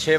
6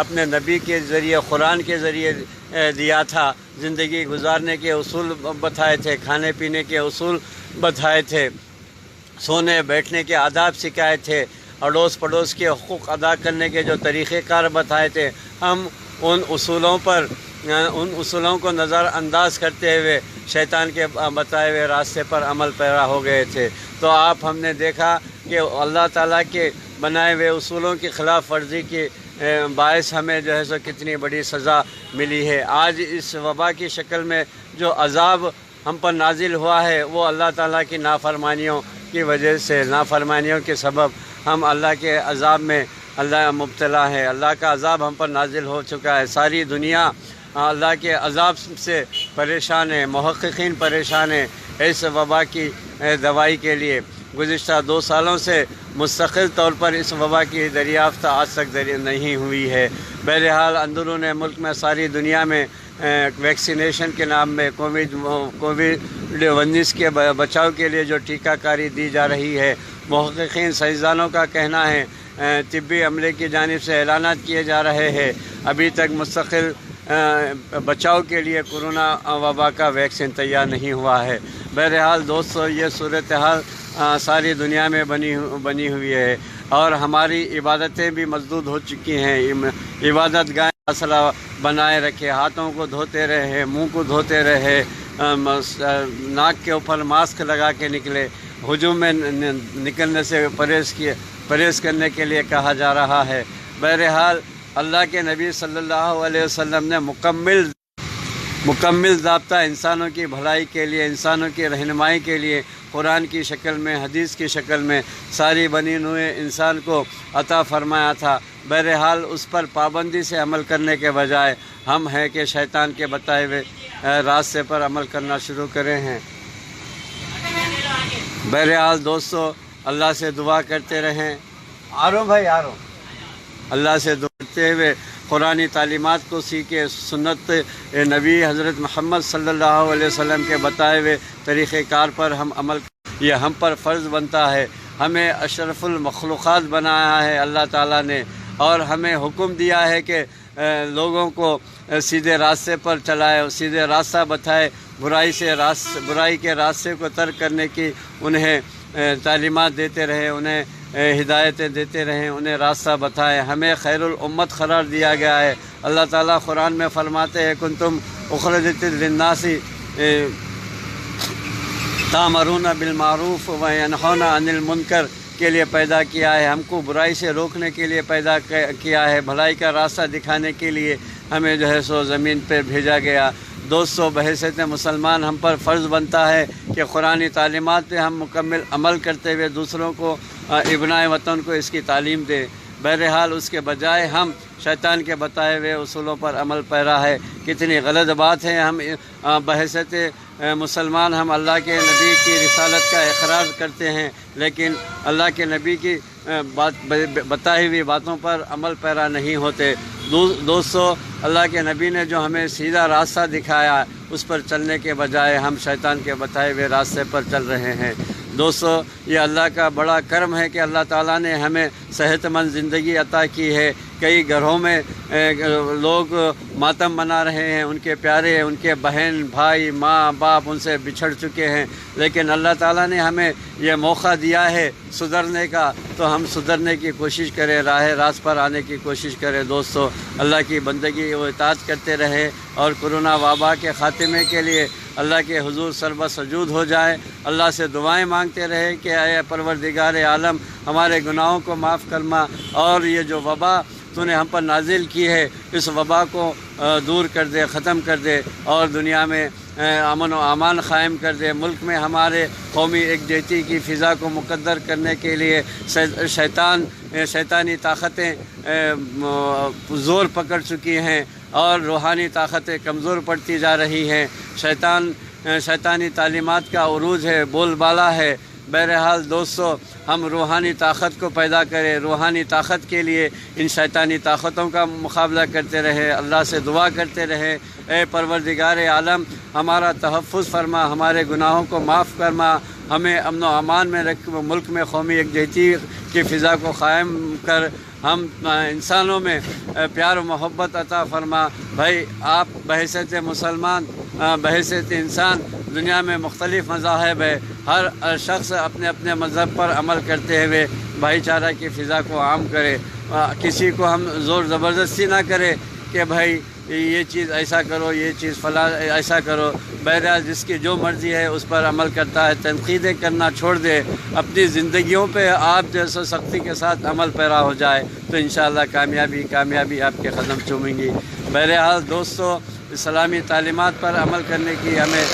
اپنے نبی کے ذریعے قرآن کے ذریعے دیا تھا، زندگی گزارنے کے اصول بتائے تھے، کھانے پینے کے اصول بتائے تھے، سونے بیٹھنے کے آداب سکھائے تھے، اڑوس پڑوس کے حقوق ادا کرنے کے جو طریقہ کار بتائے تھے، ہم ان اصولوں کو نظر انداز کرتے ہوئے شیطان کے بتائے ہوئے راستے پر عمل پیرا ہو گئے تھے۔ تو ہم نے دیکھا کہ اللہ تعالیٰ کے بنائے ہوئے اصولوں کی خلاف ورزی کے باعث ہمیں جو ہے سو کتنی بڑی سزا ملی ہے۔ آج اس وبا کی شکل میں جو عذاب ہم پر نازل ہوا ہے وہ اللہ تعالیٰ کی نافرمانیوں کی وجہ سے، نافرمانیوں کے سبب ہم اللہ کے عذاب میں اللہ مبتلا ہے۔ اللہ کا عذاب ہم پر نازل ہو چکا ہے۔ ساری دنیا اللہ کے عذاب سے پریشان ہے، محققین پریشان ہیں اس وبا کی دوائی کے لیے۔ گزشتہ 2 سالوں سے مستقل طور پر اس وبا کی دریافت آج تک نہیں ہوئی ہے۔ بہرحال اندرون ملک میں ساری دنیا میں ویکسینیشن کے نام میں کووڈ-19 کے بچاؤ کے لیے جو ٹیکہ کاری دی جا رہی ہے، محققین سائنسدانوں کا کہنا ہے، طبی عملے کی جانب سے اعلانات کیے جا رہے ہیں، ابھی تک مستقل بچاؤ کے لیے کورونا وبا کا ویکسین تیار نہیں ہوا ہے۔ بہرحال دوستو، یہ صورتحال ساری دنیا میں بنی ہوئی ہے اور ہماری عبادتیں بھی مسدود ہو چکی ہیں۔ عبادت گاہیں فاصلہ بنائے رکھے، ہاتھوں کو دھوتے رہے، منہ کو دھوتے رہے، ناک کے اوپر ماسک لگا کے نکلے، ہجوم میں نکلنے سے پرہیز کرنے کے لیے کہا جا رہا ہے۔ بہرحال اللہ کے نبی صلی اللہ علیہ وسلم نے مکمل ضابطہ انسانوں کی بھلائی کے لیے، انسانوں کی رہنمائی کے لیے قرآن کی شکل میں، حدیث کی شکل میں ساری بنی نوع انسان کو عطا فرمایا تھا۔ بہرحال اس پر پابندی سے عمل کرنے کے بجائے ہم ہیں کہ شیطان کے بتائے ہوئے راستے پر عمل کرنا شروع کرے ہیں۔ بہرحال دوستو، اللہ سے دعا کرتے رہیں، اللہ سے دعا کرتے ہوئے قرآنی تعلیمات کو سیکھے، سنت نبی حضرت محمد صلی اللہ علیہ وسلم کے بتائے ہوئے طریقہ کار پر ہم عمل، یہ ہم پر فرض بنتا ہے۔ ہمیں اشرف المخلوقات بنایا ہے اللہ تعالیٰ نے، اور ہمیں حکم دیا ہے کہ لوگوں کو سیدھے راستے پر چلائے، سیدھے راستہ بتائے، برائی کے راستے کو ترک کرنے کی انہیں تعلیمات دیتے رہے، انہیں ہدایتیں دیتے رہیں، انہیں راستہ بتائیں۔ ہمیں خیر الامت قرار دیا گیا ہے۔ اللہ تعالیٰ قرآن میں فرماتے ہیں، کنتم اخرجت للناس تأمرون بالمعروف وینہون عن المنکر کے لیے پیدا کیا ہے، ہم کو برائی سے روکنے کے لیے پیدا کیا ہے، بھلائی کا راستہ دکھانے کے لیے ہمیں جو ہے سو زمین پہ بھیجا گیا۔ دوستو، بحیثیت مسلمان ہم پر فرض بنتا ہے کہ قرآنی تعلیمات پہ ہم مکمل عمل کرتے ہوئے دوسروں کو، ابنائے وطن کو اس کی تعلیم دیں۔ بہرحال اس کے بجائے ہم شیطان کے بتائے ہوئے اصولوں پر عمل پیرا ہے۔ کتنی غلط بات ہے، ہم بحیثیت مسلمان ہم اللہ کے نبی کی رسالت کا اقرار کرتے ہیں، لیکن اللہ کے نبی کی بتائی ہوئی باتوں پر عمل پیرا نہیں ہوتے۔ دوستو، اللہ کے نبی نے جو ہمیں سیدھا راستہ دکھایا، اس پر چلنے کے بجائے ہم شیطان کے بتائے ہوئے راستے پر چل رہے ہیں۔ دوستو، یہ اللہ کا بڑا کرم ہے کہ اللہ تعالیٰ نے ہمیں صحت مند زندگی عطا کی ہے۔ کئی گھروں میں لوگ ماتم منا رہے ہیں، ان کے پیارے، ان کے بہن بھائی، ماں باپ ان سے بچھڑ چکے ہیں، لیکن اللہ تعالیٰ نے ہمیں یہ موقع دیا ہے سدھرنے کا، تو ہم سدھرنے کی کوشش کریں، راست پر آنے کی کوشش کریں۔ دوستو، اللہ کی بندگی و اطاعت کرتے رہے اور کورونا وبا کے خاتمے کے لیے اللہ کے حضور سربہ سجود ہو جائے، اللہ سے دعائیں مانگتے رہے کہ اے پروردگار عالم، ہمارے گناہوں کو معاف فرما، اور یہ جو وبا تو نے ہم پر نازل کی ہے، اس وبا کو دور کر دے، ختم کر دے، اور دنیا میں امن و امان قائم کر دے۔ ملک میں ہمارے قومی یکجہتی کی فضا کو مقدر کرنے کے لیے شیطانی طاقتیں زور پکڑ چکی ہیں اور روحانی طاقتیں کمزور پڑتی جا رہی ہیں۔ شیطانی تعلیمات کا عروج ہے، بول بالا ہے۔ بہرحال دوستو، ہم روحانی طاقت کو پیدا کریں، روحانی طاقت کے لیے ان شیطانی طاقتوں کا مقابلہ کرتے رہے، اللہ سے دعا کرتے رہے، اے پروردگار عالم، ہمارا تحفظ فرما، ہمارے گناہوں کو معاف فرما، ہمیں امن و امان میں رکھ ملک میں قومی یکجہتی کی فضا کو قائم کر ہم انسانوں میں پیار و محبت عطا فرما۔ بھائی آپ بحیثیت مسلمان، بحیثیت انسان، دنیا میں مختلف مذاہب ہے، ہر شخص اپنے اپنے مذہب پر عمل کرتے ہوئے بھائی چارہ کی فضا کو عام کرے، کسی کو ہم زور زبردستی نہ کرے کہ بھائی یہ چیز ایسا کرو، یہ چیز فلاں ایسا کرو۔ بہرحال جس کی جو مرضی ہے اس پر عمل کرتا ہے، تنقیدیں کرنا چھوڑ دے، اپنی زندگیوں پہ آپ جیسے سختی کے ساتھ عمل پیرا ہو جائے تو انشاءاللہ کامیابی آپ کے قدم چومیں گی۔ بہرحال دوستو، اسلامی تعلیمات پر عمل کرنے کی ہمیں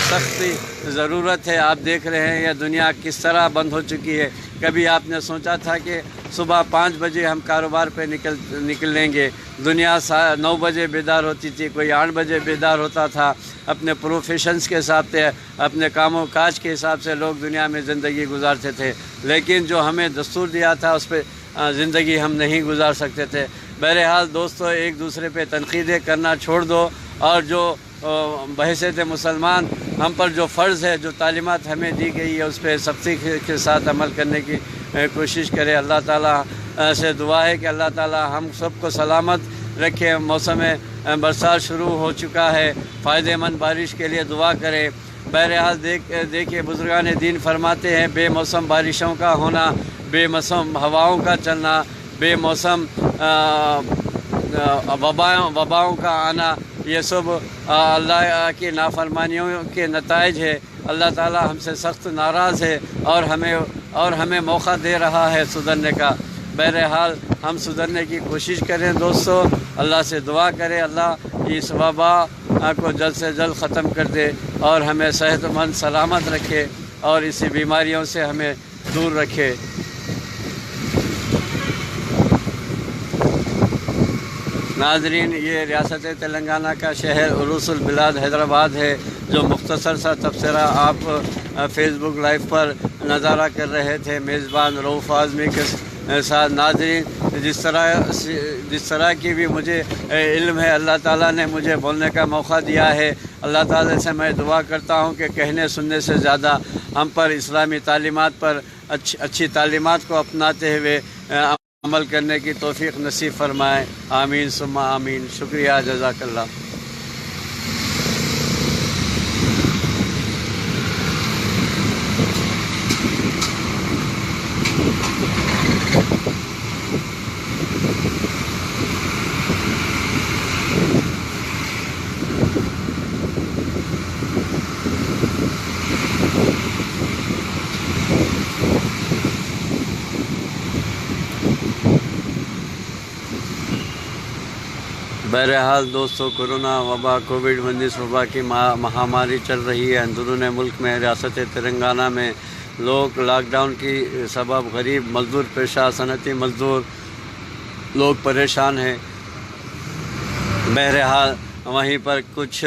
سختی ضرورت ہے۔ آپ دیکھ رہے ہیں یہ دنیا کس طرح بند ہو چکی ہے۔ کبھی آپ نے سوچا تھا کہ صبح 5 بجے ہم کاروبار پہ نکلیں گے؟ دنیا 9 بجے بیدار ہوتی تھی، کوئی 8 بجے بیدار ہوتا تھا۔ اپنے پروفیشنز کے حساب سے، اپنے کام و کاج کے حساب سے لوگ دنیا میں زندگی گزارتے تھے، لیکن جو ہمیں دستور دیا تھا اس پہ زندگی ہم نہیں گزار سکتے تھے۔ بہرحال دوستو، ایک دوسرے پہ تنقیدیں کرنا چھوڑ دو، اور جو بحیثیت مسلمان ہم پر جو فرض ہے، جو تعلیمات ہمیں دی گئی ہے، اس پہ سختی کے ساتھ عمل کرنے کی کوشش کرے۔ اللہ تعالیٰ سے دعا ہے کہ اللہ تعالیٰ ہم سب کو سلامت رکھے۔ موسم برسات شروع ہو چکا ہے، فائدہ مند بارش کے لیے دعا کرے۔ بہرحال دیکھیے بزرگان دین فرماتے ہیں بے موسم بارشوں کا ہونا، بے موسم ہواؤں کا چلنا، بے موسم وباؤں کا آنا، یہ سب اللہ کی نافرمانیوں کے نتائج ہے۔ اللہ تعالیٰ ہم سے سخت ناراض ہے اور ہمیں موقع دے رہا ہے سدھرنے کا۔ بہرحال ہم سدھرنے کی کوشش کریں دوستو، اللہ سے دعا کریں اللہ اس وبا کو جلد سے جلد ختم کر دے اور ہمیں صحت مند سلامت رکھے اور اسی بیماریوں سے ہمیں دور رکھے۔ ناظرین، یہ ریاست تلنگانہ کا شہر عروس البلاد حیدرآباد ہے، جو مختصر سا تبصرہ آپ فیس بک لائیو پر نظارہ کر رہے تھے میزبان رؤوف اعظمی کے ساتھ۔ ناظرین، جس طرح کی بھی مجھے علم ہے، اللہ تعالیٰ نے مجھے بولنے کا موقع دیا ہے۔ اللہ تعالیٰ سے میں دعا کرتا ہوں کہ کہنے سننے سے زیادہ ہم پر اسلامی تعلیمات پر اچھی تعلیمات کو اپناتے ہوئے عمل کرنے کی توفیق نصیب فرمائے۔ آمین ثم آمین۔ شکریہ، جزاک اللہ۔ بہرحال دوستو، کورونا وبا کووڈ-19 وبا کی مہاماری چل رہی ہے اندرون ملک میں۔ ریاست تلنگانہ میں لوگ لاک ڈاؤن کی سبب غریب مزدور پیشہ صنعتی مزدور لوگ پریشان ہیں۔ بہرحال وہیں پر کچھ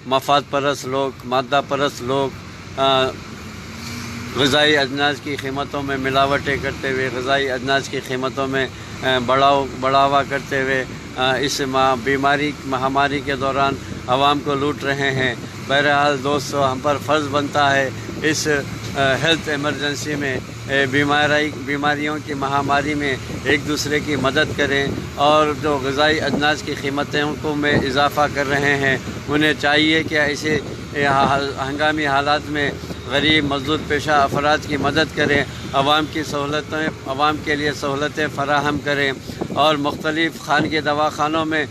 مفاد پرست لوگ، مادہ پرست لوگ غذائی اجناس کی قیمتوں میں ملاوٹیں کرتے ہوئے، غذائی اجناس کی قیمتوں میں بڑھاوا کرتے ہوئے اس مہاماری کے دوران عوام کو لوٹ رہے ہیں۔ بہرحال دوستو، ہم پر فرض بنتا ہے اس ہیلتھ ایمرجنسی میں، بیماریوں کی مہاماری میں ایک دوسرے کی مدد کریں، اور جو غذائی اجناس کی قیمتوں کو میں اضافہ کر رہے ہیں انہیں چاہیے کہ ایسے ہنگامی حالات میں غریب مزدور پیشہ افراد کی مدد کریں، عوام کے لیے سہولتیں فراہم کریں، اور مختلف خانگی دواخانوں میں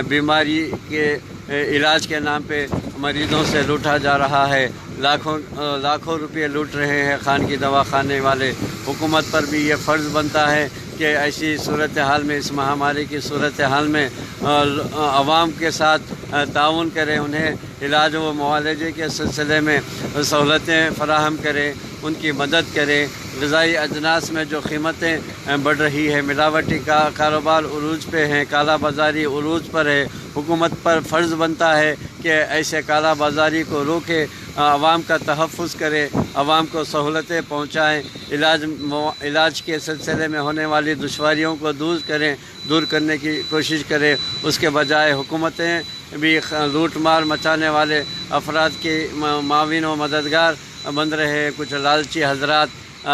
بیماری کے علاج کے نام پہ مریضوں سے لوٹا جا رہا ہے۔ لاکھوں روپے لوٹ رہے ہیں خانگی دواخانے والے۔ حکومت پر بھی یہ فرض بنتا ہے کہ ایسی صورتحال میں، اس مہاماری کی صورتحال میں عوام کے ساتھ تعاون کریں، انہیں علاج و معالجے کے سلسلے میں سہولتیں فراہم کریں، ان کی مدد کریں۔ غذائی اجناس میں جو قیمتیں بڑھ رہی ہے، ملاوٹی کا کاروبار عروج پہ ہیں، کالا بازاری عروج پر ہے، حکومت پر فرض بنتا ہے کہ ایسے کالا بازاری کو روکے، عوام کا تحفظ کرے، عوام کو سہولتیں پہنچائیں، علاج کے سلسلے میں ہونے والی دشواریوں کو دور کرنے کی کوشش کرے۔ اس کے بجائے حکومتیں بھی لوٹ مار مچانے والے افراد کی معاون و مددگار بن رہے ہیں، کچھ لالچی حضرات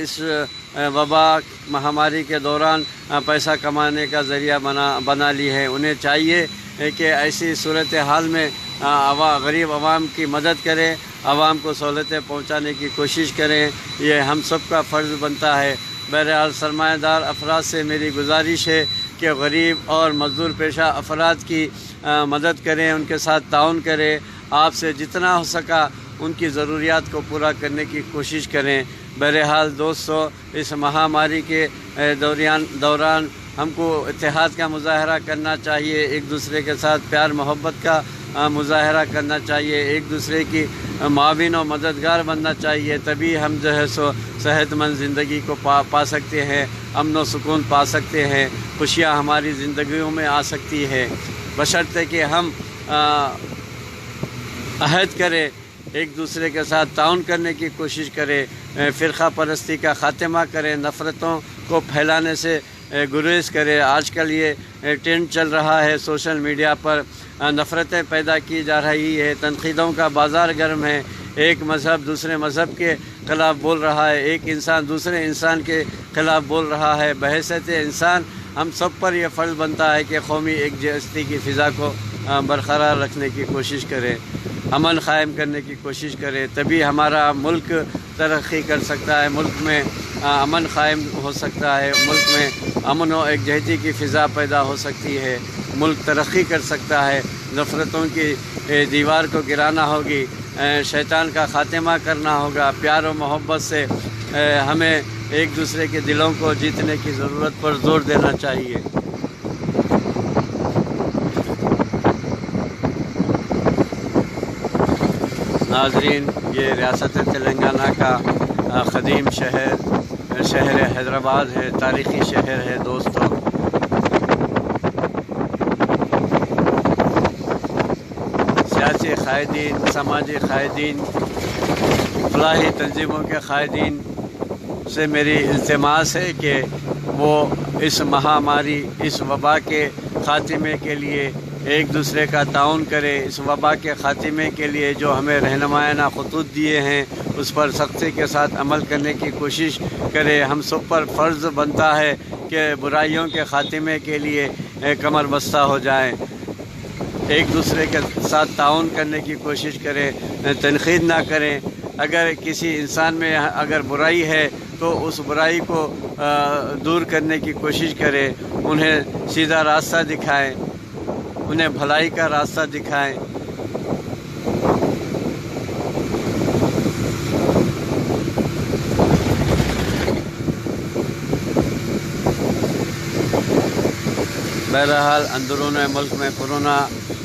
اس وبا مہاماری کے دوران پیسہ کمانے کا ذریعہ بنا لی ہے۔ انہیں چاہیے کہ ایسی صورتحال میں غریب عوام کی مدد کریں، عوام کو سہولتیں پہنچانے کی کوشش کریں، یہ ہم سب کا فرض بنتا ہے۔ بہرحال سرمایہ دار افراد سے میری گزارش ہے کہ غریب اور مزدور پیشہ افراد کی مدد کریں، ان کے ساتھ تعاون کریں، آپ سے جتنا ہو سکا ان کی ضروریات کو پورا کرنے کی کوشش کریں۔ بہرحال دوستو، اس مہاماری کے دوران ہم کو اتحاد کا مظاہرہ کرنا چاہیے، ایک دوسرے کے ساتھ پیار محبت کا مظاہرہ کرنا چاہیے، ایک دوسرے کی معاون و مددگار بننا چاہیے، تبھی ہم جو ہے سو صحت مند زندگی کو پا سکتے ہیں، امن و سکون پا سکتے ہیں، خوشیاں ہماری زندگیوں میں آ سکتی ہے، بشرطے کہ ہم عہد کریں، ایک دوسرے کے ساتھ تعاون کرنے کی کوشش کریں، فرقہ پرستی کا خاتمہ کریں، نفرتوں کو پھیلانے سے گریز کرے۔ آج کل یہ ٹرینڈ چل رہا ہے، سوشل میڈیا پر نفرتیں پیدا کی جا رہی ہے، تنقیدوں کا بازار گرم ہے، ایک مذہب دوسرے مذہب کے خلاف بول رہا ہے، ایک انسان دوسرے انسان کے خلاف بول رہا ہے۔ بحیثیت انسان ہم سب پر یہ فرض بنتا ہے کہ قومی ایک جہتی کی فضا کو برقرار رکھنے کی کوشش کریں، امن قائم کرنے کی کوشش کریں، تبھی ہمارا ملک ترقی کر سکتا ہے، ملک میں امن قائم ہو سکتا ہے، ملک میں امن و ایک جہتی کی فضا پیدا ہو سکتی ہے، ملک ترقی کر سکتا ہے، نفرتوں کی دیوار کو گرانا ہوگی، شیطان کا خاتمہ کرنا ہوگا، پیار و محبت سے ہمیں ایک دوسرے کے دلوں کو جیتنے کی ضرورت پر زور دینا چاہیے۔ ناظرین، یہ ریاست تلنگانہ کا قدیم شہر حیدرآباد ہے، تاریخی شہر ہے دوستو۔ سیاسی قائدین، سماجی قائدین، فلاحی تنظیموں کے قائدین سے میری التماس ہے کہ وہ اس مہاماری، اس وبا کے خاتمے کے لیے ایک دوسرے کا تعاون کرے، اس وبا کے خاتمے کے لیے جو ہمیں رہنمایانہ خطوط دیے ہیں اس پر سختی کے ساتھ عمل کرنے کی کوشش کرے۔ ہم سب پر فرض بنتا ہے کہ برائیوں کے خاتمے کے لیے کمر بستہ ہو جائیں، ایک دوسرے کے ساتھ تعاون کرنے کی کوشش کریں، تنقید نہ کریں۔ اگر کسی انسان میں اگر برائی ہے تو اس برائی کو دور کرنے کی کوشش کریں، انہیں سیدھا راستہ دکھائیں، انہیں بھلائی کا راستہ دکھائیں۔ بہرحال اندرون ملک میں کورونا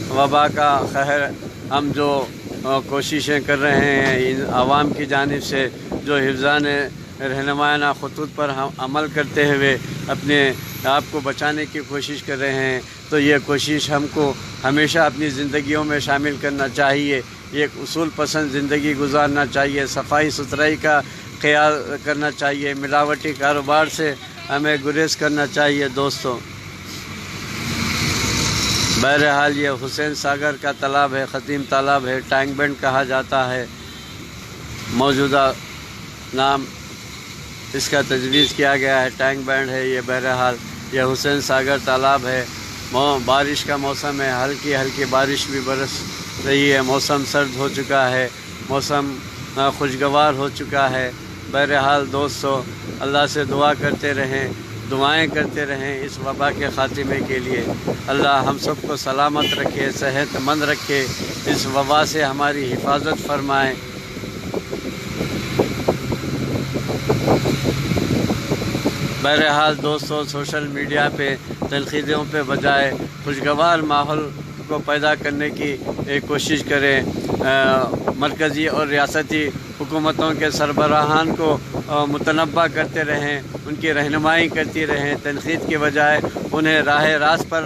وبا کا قہر، ہم جو کوششیں کر رہے ہیں ان عوام کی جانب سے، جو حفظان رہنمایانہ خطوط پر ہم عمل کرتے ہوئے اپنے آپ کو بچانے کی کوشش کر رہے ہیں، تو یہ کوشش ہم کو ہمیشہ اپنی زندگیوں میں شامل کرنا چاہیے، ایک اصول پسند زندگی گزارنا چاہیے، صفائی ستھرائی کا خیال کرنا چاہیے، ملاوٹی کاروبار سے ہمیں گریز کرنا چاہیے دوستوں۔ بہرحال یہ حسین ساگر کا تالاب ہے، قدیم تالاب ہے، ٹینک بینڈ کہا جاتا ہے، موجودہ نام اس کا تجویز کیا گیا ہے، ٹینک بینڈ ہے یہ۔ بہرحال یہ حسین ساگر تالاب ہے، بارش کا موسم ہے، ہلکی ہلکی بارش بھی برس رہی ہے، موسم سرد ہو چکا ہے، موسم خوشگوار ہو چکا ہے۔ بہرحال دوستو، اللہ سے دعا کرتے رہیں، دعائیں کرتے رہیں اس وبا کے خاتمے کے لیے۔ اللہ ہم سب کو سلامت رکھے، صحت مند رکھے، اس وبا سے ہماری حفاظت فرمائے۔ بہرحال دوستو، سوشل میڈیا پہ تنقیدوں پہ بجائے خوشگوار ماحول کو پیدا کرنے کی کوشش کریں، مرکزی اور ریاستی حکومتوں کے سربراہان کو متنبہ کرتے رہیں، ان کی رہنمائی کرتی رہیں، تنقید کے بجائے انہیں راہ راست پر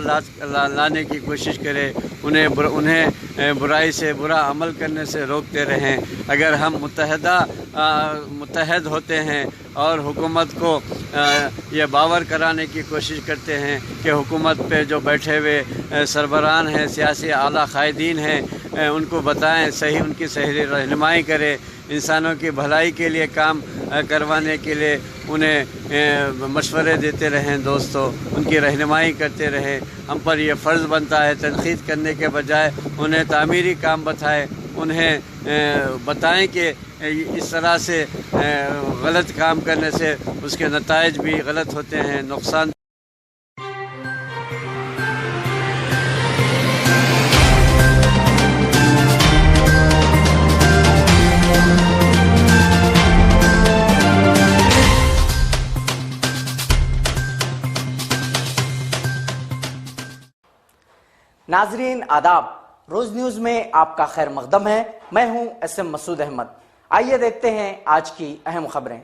لانے کی کوشش کریں، انہیں برائی سے برا عمل کرنے سے روکتے رہیں۔ اگر ہم متحد ہوتے ہیں اور حکومت کو یہ باور کرانے کی کوشش کرتے ہیں کہ حکومت پہ جو بیٹھے ہوئے سربراہان ہیں، سیاسی اعلیٰ قائدین ہیں، ان کو بتائیں، صحیح ان کی صحیح رہنمائی کریں، انسانوں کی بھلائی کے لیے کام کروانے کے لیے انہیں مشورے دیتے رہیں دوستو، ان کی رہنمائی کرتے رہیں۔ ہم پر یہ فرض بنتا ہے تنقید کرنے کے بجائے انہیں تعمیری کام بتائیں، انہیں بتائیں کہ اس طرح سے غلط کام کرنے سے اس کے نتائج بھی غلط ہوتے ہیں، نقصان۔ ناظرین آداب، روز نیوز میں آپ کا خیر مقدم ہے۔ میں ہوں ایس ایم مسعود احمد۔ آئیے دیکھتے ہیں آج کی اہم خبریں۔